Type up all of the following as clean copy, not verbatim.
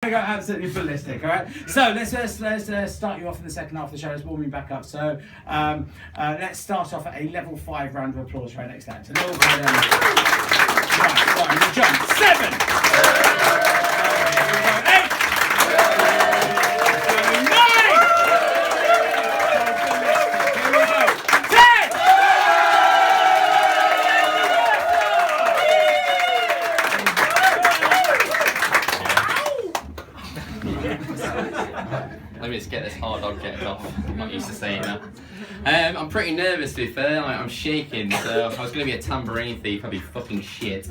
to go absolutely ballistic, all right? So let's start you off in the second half of the show. Let's warm you back up. So let's start off at a level 5 round of applause for our next actor. Right, jump. 7. 8. 9. Here we go. 10. Let me just get this hard object off. I'm not used to saying that. I'm pretty nervous, to be fair. I'm shaking, so if I was going to be a tambourine thief, I'd be fucking shit.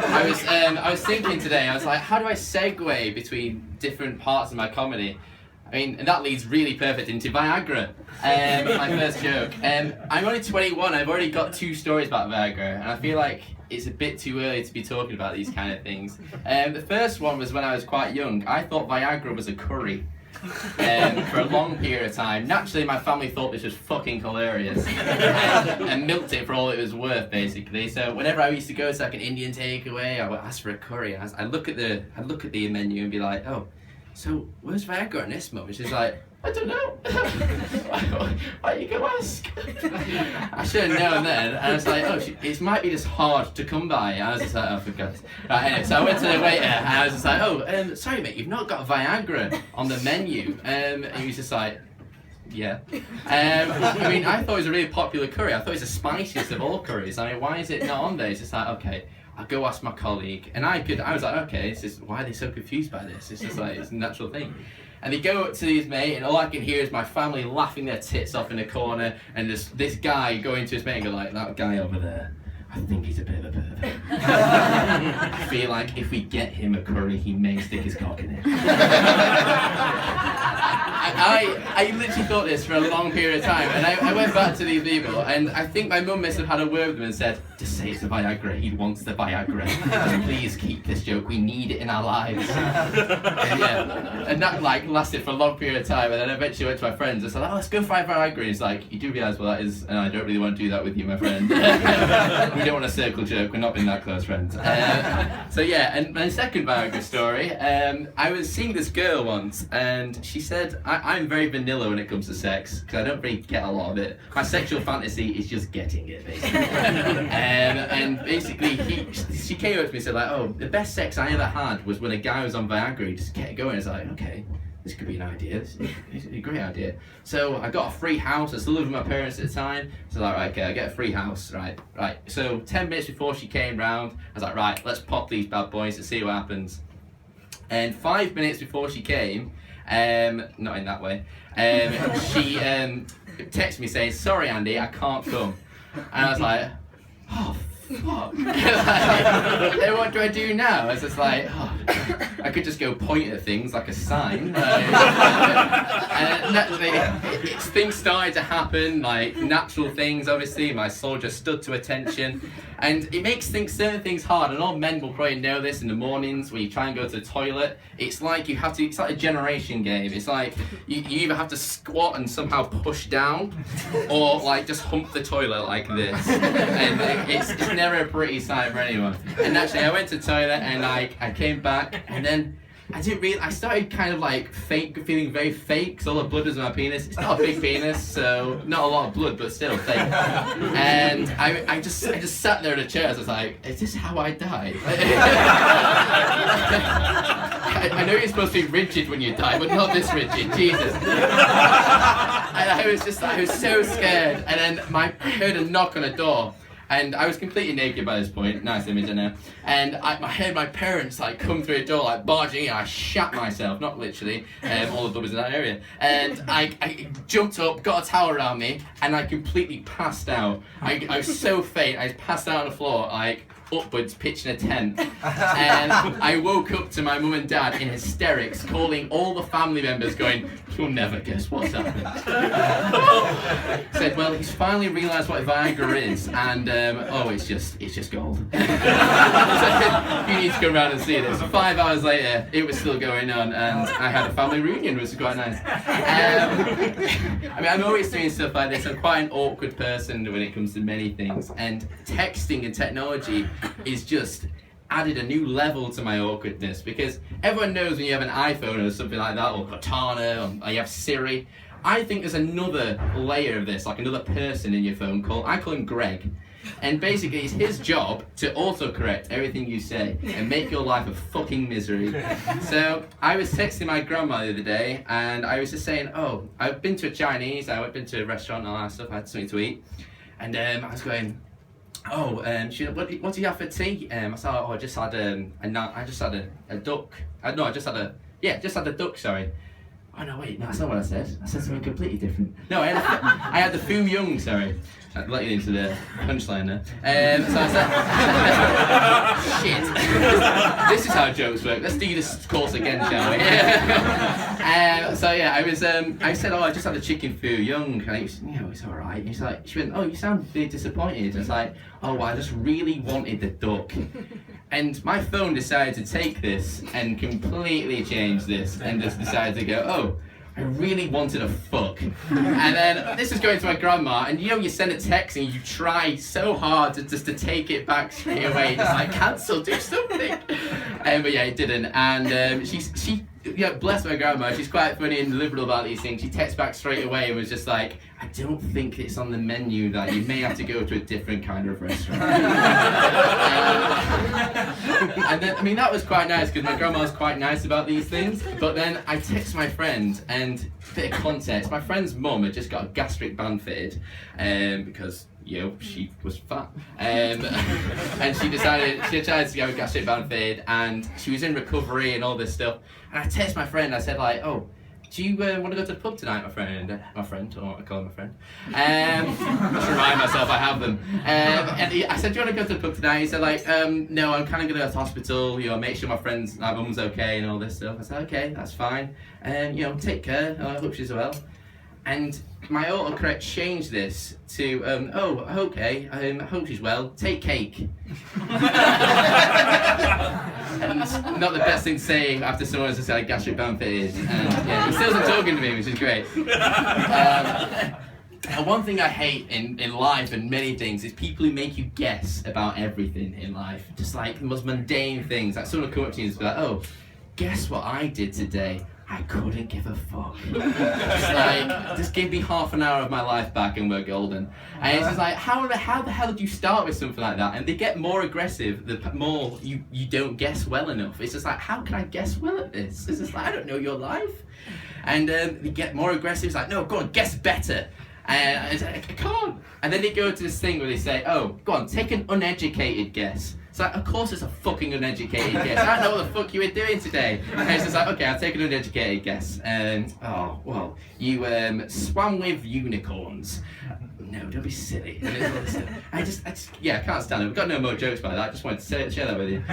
I was thinking today, I was like, how do I segue between different parts of my comedy? I mean, and that leads really perfect into Viagra, my first joke. I'm only 21, I've already got 2 stories about Viagra, and I feel like it's a bit too early to be talking about these kind of things. The first one was when I was quite young. I thought Viagra was a curry for a long period of time. Naturally, my family thought this was fucking hilarious and milked it for all it was worth, basically. So whenever I used to go to like an Indian takeaway, I would ask for a curry. I'd look at the menu and be like, oh, so where's Viagra in this moment? She's like, I don't know. Why you go ask? I should have known then. And I was like, oh, it might be just hard to come by. And I was just like, oh, for God's sake. Right, anyway, so I went to the waiter and I was just like, oh, sorry mate, you've not got Viagra on the menu. And he was just like, yeah. I mean, I thought it was a really popular curry. I thought it was the spiciest of all curries. I mean, why is it not on there? It's just like, okay, I'll go ask my colleague. And I was like, okay, why are they so confused by this? It's just like, it's a natural thing. And they go up to his mate, and all I can hear is my family laughing their tits off in the corner, and this guy going to his mate and go like, that guy over there, I think he's a bit of a pervert. I feel like if we get him a curry, he may stick his cock in it. I literally thought this for a long period of time, and I went back to these people, and I think my mum must have had a word with them and said, just say it's the Viagra, he wants the Viagra. Just please keep this joke, we need it in our lives. And that like lasted for a long period of time, and then eventually went to my friends and said, oh, let's go find Viagra. And he's like, you do realise what that is, and I don't really want to do that with you, my friend. We don't want a circle jerk, we're not being that close friends. So yeah, and my second Viagra story, I was seeing this girl once, and she said, I'm very vanilla when it comes to sex, because I don't really get a lot of it. My sexual fantasy is just getting it, basically. And basically, she came up to me and said, like, oh, the best sex I ever had was when a guy was on Viagra, he just kept going. It's like, okay, this could be an idea, this is a great idea. So I got a free house, I was still living with my parents at the time, so like, right, okay, I get a free house, right. So 10 minutes before she came round, I was like, right, let's pop these bad boys and see what happens. And 5 minutes before she came, not in that way, she texted me saying, sorry Andy, I can't come. And I was like, oh fuck. Then what do I do now? I was just like, oh, I could just go point at things like a sign. And naturally, things started to happen, like natural things, obviously. My soul just stood to attention. And it makes certain things hard, and all men will probably know this in the mornings when you try and go to the toilet. It's like it's like a generation game. It's like you either have to squat and somehow push down, or like just hump the toilet like this. And it's never a pretty sight for anyone. And actually, I went to the toilet and I came back, and then I started kind of like feeling very fake, because all the blood was in my penis. It's not a big penis, so not a lot of blood, but still fake. And I just sat there in a chair. I was like, is this how I die? I know you're supposed to be rigid when you die, but not this rigid, Jesus. And I was so scared. And then I heard a knock on the door. And I was completely naked by this point, nice image, I know. And I heard my parents like come through the door, like barging in, and I shat myself, not literally, all the blood was in that area. And I jumped up, got a towel around me, and I completely passed out. I was so faint, I passed out on the floor, like, upwards, pitching a tent. And I woke up to my mum and dad in hysterics, calling all the family members going, you'll never guess what's happened. Said, well, he's finally realised what Viagra is, and it's just gold. So, you need to come around and see this. 5 hours later, it was still going on, and I had a family reunion, which was quite nice. I mean, I'm always doing stuff like this. I'm quite an awkward person when it comes to many things, and texting and technology is just added a new level to my awkwardness, because everyone knows when you have an iPhone or something like that, or Cortana, or you have Siri. I think there's another layer of this, like another person in your phone I call him Greg. And basically it's his job to autocorrect everything you say and make your life a fucking misery. So I was texting my grandma the other day, and I was just saying, oh, I've been to a Chinese, I've been to a restaurant and all that stuff, I had something to eat. And I was going, oh, she said, what do you have for tea? I said, oh, I just had a duck. No, I just had a duck, sorry. Oh no, wait, no, that's not what I said. I said something completely different. No, I had the Fu Young, sorry. I'd let you into the punchline there. So I said, shit. This is how jokes work. Let's do this course again, shall we? So yeah, I said, oh, I just had a chicken Fu Young. And it's all right. She went, oh, you sound really disappointed. I was like, oh, well, I just really wanted the duck. And my phone decided to take this and completely change this, and just decided to go, oh, I really wanted a fuck. And then this is going to my grandma, and you send a text and you try so hard to take it back straight away, just like cancel, do something. But yeah, it didn't. And she bless my grandma, she's quite funny and liberal about these things. She texted back straight away and was just like, I don't think it's on the menu, that you may have to go to a different kind of restaurant. And then, I mean, that was quite nice, because my grandma was quite nice about these things. But then I text my friend, and a bit of context, my friend's mum had just got a gastric band fitted, because she was fat, and she decided to go gastric band fitted, and she was in recovery and all this stuff. And I text my friend, I said like, oh, do you want to go to the pub tonight, my friend? I call him my friend. Just remind myself I have them. And I said, do you want to go to the pub tonight? He said like, no, I'm kind of going to go to the hospital, make sure my mum's okay and all this stuff. I said, okay, that's fine. Take care, I hope she's well. And my autocorrect changed this to, oh, okay, I hope she's well, take cake. And it's not the best thing to say after someone has said gastric band fitted. He still isn't talking to me, which is great. And one thing I hate in life and many things is people who make you guess about everything in life. Just like the most mundane things. Like someone will come up to you and be like, oh, guess what I did today? I couldn't give a fuck. Just give me half an hour of my life back and we're golden. And it's just like, how the hell did you start with something like that? And they get more aggressive the more you don't guess well enough. It's just like, how can I guess well at this? It's just like, I don't know your life. And they get more aggressive. It's like, no, go on, guess better. And it's like, I can't. And then they go to this thing where they say, oh, go on, take an uneducated guess. It's like, of course it's a fucking uneducated guess. I don't know what the fuck you were doing today. And it's just like, okay, I'll take an uneducated guess. Oh, well, you swam with unicorns. No, don't be silly. I can't stand it. We've got no more jokes about that. I just wanted to share that with you.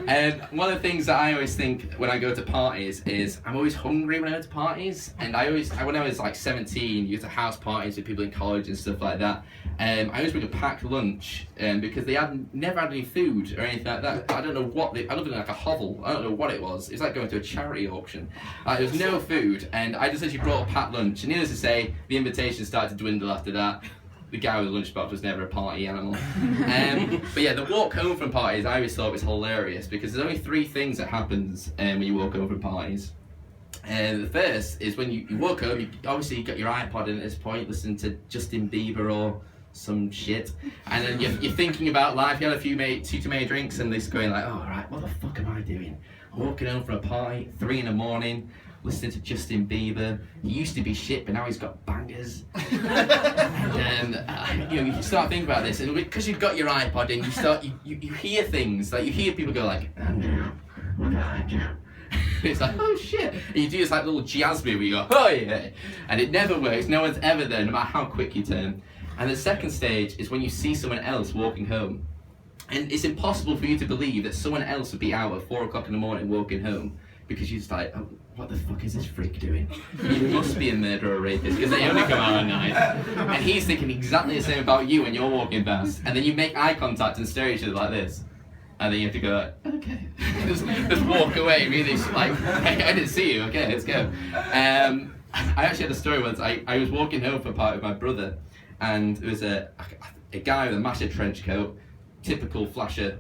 And one of the things that I always think when I go to parties is I'm always hungry when I go to parties. And when I was like 17, you go to house parties with people in college and stuff like that. I always bring a packed lunch because they never had any food or anything like that. I don't know what I looked like a hovel. I don't know what it was. It's like going to a charity auction. There was no food, and I just actually brought a packed lunch. And needless to say, the invitation started to dwindle after that. The guy with the lunchbox was never a party animal. But yeah, the walk home from parties I always thought was hilarious, because there's only 3 things that happens when you walk home from parties. The first is when you walk home, you obviously got your iPod in at this point, listening to Justin Bieber or some shit, and then you're thinking about life. You had a few too many drinks, and this going like, oh, right, what the fuck am I doing? I'm walking home from a party, 3 a.m, listening to Justin Bieber. He used to be shit, but now he's got bangers. And you start thinking about this, and because you've got your iPod in, you hear things, like you hear people go like, it's like, oh shit, and you do this like little jazz move where you go, oh yeah, and it never works. No one's ever there, no matter how quick you turn. And the second stage is when you see someone else walking home, and it's impossible for you to believe that someone else would be out at 4 o'clock in the morning walking home, because you're just like, oh, what the fuck is this freak doing? He must be a murderer or rapist, because they only come out at night. And he's thinking exactly the same about you when you're walking past, and then you make eye contact and stare at each other like this. And then you have to go like, okay, just walk away, really, like, hey, I didn't see you, okay, let's go. I actually had a story once. I was walking home for a party with my brother, and there was a guy with a massive trench coat, typical flasher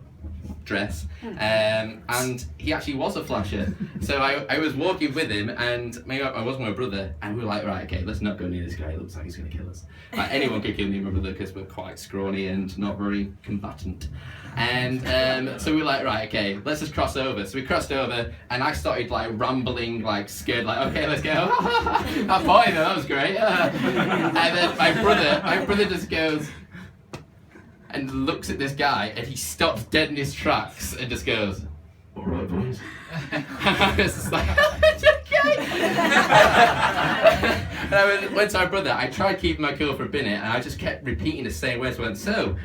dress, and he actually was a flasher. So I was walking with him, and I was my brother, and we were like, right, okay, let's not go near this guy. It looks like he's going to kill us. Like, anyone could kill me and my brother because we're quite scrawny and not very combatant. And so we were like, right, okay, let's just cross over. So we crossed over, and I started like rambling, like scared, like, okay, let's go. That boy, though, that was great. And then my brother just goes and looks at this guy, and he stops dead in his tracks and just goes, "All right, boys." And I was just like, and I went to my brother. I tried keeping my cool for a minute, and I just kept repeating the same words. I went, so,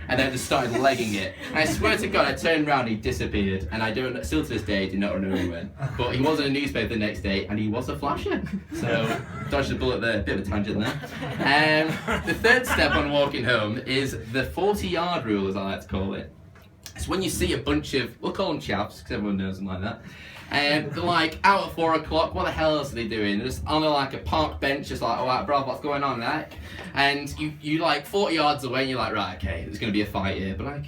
and then I just started legging it. And I swear to God, I turned around, and he disappeared, and I don't, still to this day, do not know where he went. But he was in a newspaper the next day, and he was a flasher. So, dodged a bullet there, bit of a tangent there. The third step on walking home is the 40-yard rule, as I like to call it. It's when you see a bunch of, we'll call them chavs, because everyone knows them like that. And they're like out at 4 o'clock, what the hell else are they doing? They're just on like a park bench, just like, alright, bro, what's going on, like? And you like 40 yards away, and you're like, right, okay, there's going to be a fight here, but like,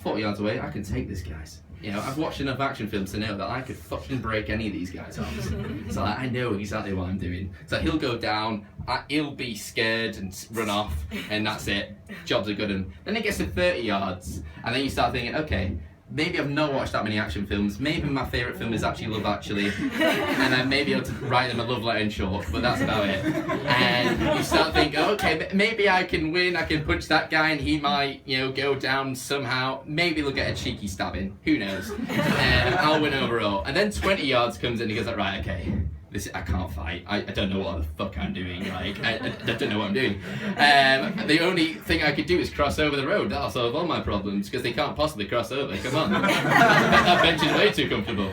40 yards away, I can take this, guys. I've watched enough action films to know that I could fucking break any of these guys' arms. So like, I know exactly what I'm doing. So he'll go down, he'll be scared and run off, and that's it. Jobs are good. And then it gets to 30 yards, and then you start thinking, okay, maybe I've not watched that many action films. Maybe my favourite film is actually Love Actually, and I may be able to write them a love letter in short, but that's about it. And you start thinking, okay, maybe I can win. I can punch that guy, and he might, go down somehow. Maybe they'll get a cheeky stabbing. Who knows? I'll win overall. And then 20 yards comes in, and he goes like, right, okay. I can't fight. I don't know what the fuck I'm doing. Like, I don't know what I'm doing. The only thing I could do is cross over the road. That'll solve all my problems, because they can't possibly cross over. Come on. That bench is way too comfortable.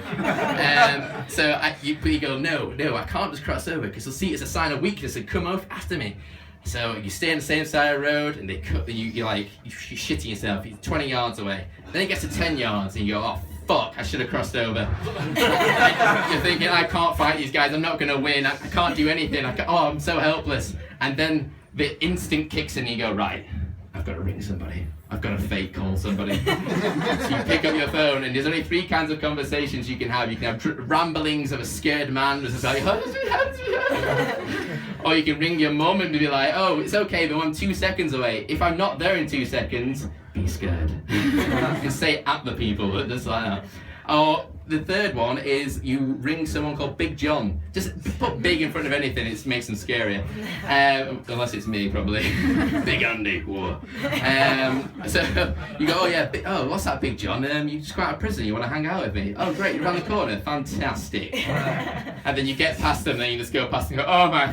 So you go, no, I can't just cross over, because they'll see it as a sign of weakness and come over after me. So you stay on the same side of the road, and they cut you're shitting yourself. You're 20 yards away. Then it gets to 10 yards, and you go, oh, fuck, I should have crossed over. You're thinking, I can't fight these guys, I'm not going to win, I can't do anything, I'm so helpless. And then the instinct kicks in, and you go, right, I've got to ring somebody. I've got to fake call somebody. So you pick up your phone, and there's only 3 kinds of conversations you can have. You can have ramblings of a scared man who's just like, or you can ring your mum and be like, oh, it's okay, but I'm 2 seconds away. If I'm not there in 2 seconds, be scared. You can say at the people, just like that. Or the third one is you ring someone called Big John. Just put big in front of anything, it makes them scarier. Unless it's me, probably. Big Andy, whoa. So you go, oh yeah, what's that, Big John? You just got out of prison, you want to hang out with me? Oh great, you're around the corner, fantastic. And then you get past them, then you just go past and go, oh my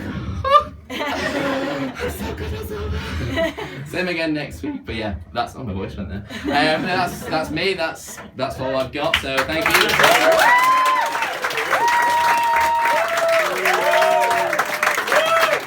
God. I'm so good, I'm so good. Same again next week, but yeah, that's my voice went there. That's me, that's all I've got, so thank you.